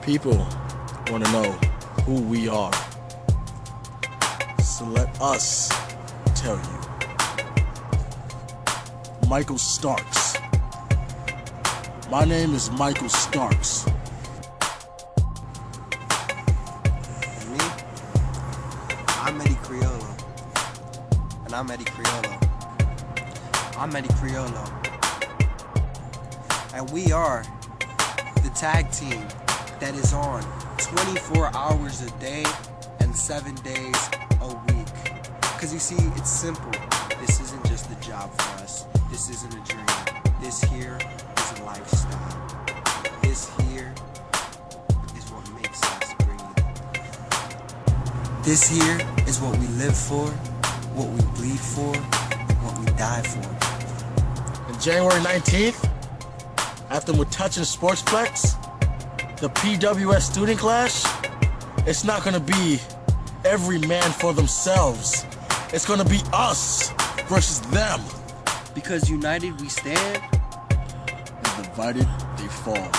People want to know who we are. So let us tell you. Michael Starks. My name is Michael Starks. Me? I'm Eddie Criollo. And I'm Eddie Criollo. I'm Eddie Criollo. And we are the tag team that is on 24 hours a day and 7 days a week. Because you see, it's simple. This isn't just a job for us. This isn't a dream. This here is a lifestyle. This here is what makes us breathe. This here is what we live for, what we bleed for, what we die for. And January 19th, after Metuchen Sportsplex, the PWS Student Clash, it's not gonna be every man for themselves. It's gonna be us versus them. Because united we stand, and divided they fall.